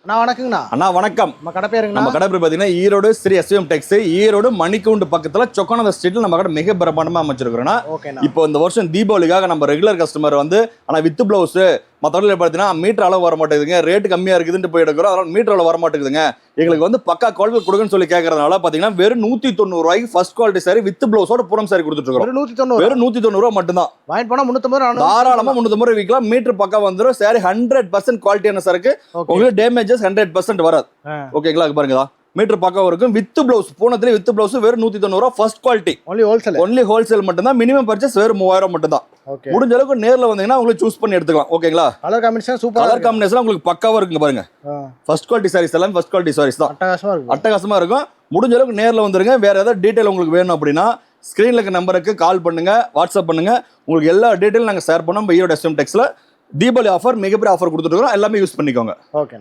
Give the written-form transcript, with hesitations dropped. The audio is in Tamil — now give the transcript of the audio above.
அண்ணா வணக்கங்கண்ணா. அண்ணா வணக்கம். நம்ம கடை பேருங்கண்ணா? நம்ம கடை பேர் பார்த்தீங்கன்னா ஈரோடு ஸ்ரீ எஸ்விஎம் டெக்ஸ், ஈரோடு மணிக்கூண்டு பக்கத்தில் சொக்கநாத ஸ்ட்ரீட்ல நம்ம கடை மிக பிரமாண்டமாக அமைச்சிருக்கிறோம்னா. இப்போ இந்த வருஷம் தீபாவளிக்காக நம்ம ரெகுலர் கஸ்டமர் வந்து ஆனால் வித் பிளவுஸ் மற்றவர்கள் பார்த்தீங்கன்னா மீட்டர் அளவு வர மாட்டேங்குதுங்க, ரேட்டு கம்மியாக இருக்குதுன்னு போய் எடுக்கிறோம், அதனால மீட்டர் அளவு வர மாட்டேங்குதுங்க, எங்களுக்கு வந்து பக்கா குவாலிட்டி கொடுக்குன்னு சொல்லி கேட்கறதுனால பார்த்தீங்கன்னா வெறும் 190 ரூபாய்க்கு ஃபர்ஸ்ட் குவாலிட்டி சாரி வித் பிளவுஸோட புறம் சாரி கொடுத்துட்டு இருக்கோம். வெறும் 190 ரூபா மட்டும்தான். வாங்கிட்டு போனா 350 தாராளமா 350 ரூபாய் விற்கலாம். மீட்டர் பக்கா வந்துடும். சாரி 100% குவாலிட்டியான சரக்கு, உங்களுக்கு டேமேஜஸ் 100% வராது. ஓகேங்களா? பாருங்க, மீட்டர் பக்கம் இருக்கும். வித் பிளவுஸ் பூனத்திலே வித் பிளவுஸ் வெறும் 190 ரூபா ஃபர்ஸ்ட் குவாலிட்டி. ஒன்லி ஹோல்சேல் மட்டும் தான். மினிமம் பர்ச்சேஸ் வெறும் 3000 மட்டும் தான். முடிஞ்ச அளவுக்கு நேர்ல வந்தீங்கன்னா உங்களுக்கு சூஸ் பண்ணி எடுத்துக்கலாம். ஓகேங்களா? Colour combination super. Colour combination உங்களுக்கு பக்காவா இருக்குங்க. பாருங்க, ஃபர்ஸ்ட் குவாலிட்டி சாரீஸ் எல்லாம் ஃபர்ஸ்ட் குவாலிட்டி சாரீஸ் தான். அட்டகாசமா இருக்கும். முடிஞ்ச அளவுக்கு நேர்ல வந்துருங்க. வேற ஏதாவது டீடைல் உங்களுக்கு வேணும் அப்படின்னா ஸ்கிரீன்ல இருக்க நம்பருக்கு கால் பண்ணுங்க, வாட்ஸ்அப் பண்ணுங்க. உங்களுக்கு எல்லா டீடைலும் நாங்க ஷேர் பண்ணோம். ஈரோடு எஸ்விஎம் டெக்ஸ்ல தீபாவளி ஆஃபர், மிகப்பெரிய ஆஃபர் கொடுத்துட்டு இருக்கோம். எல்லாமே யூஸ் பண்ணிக்கோங்க. ஓகே.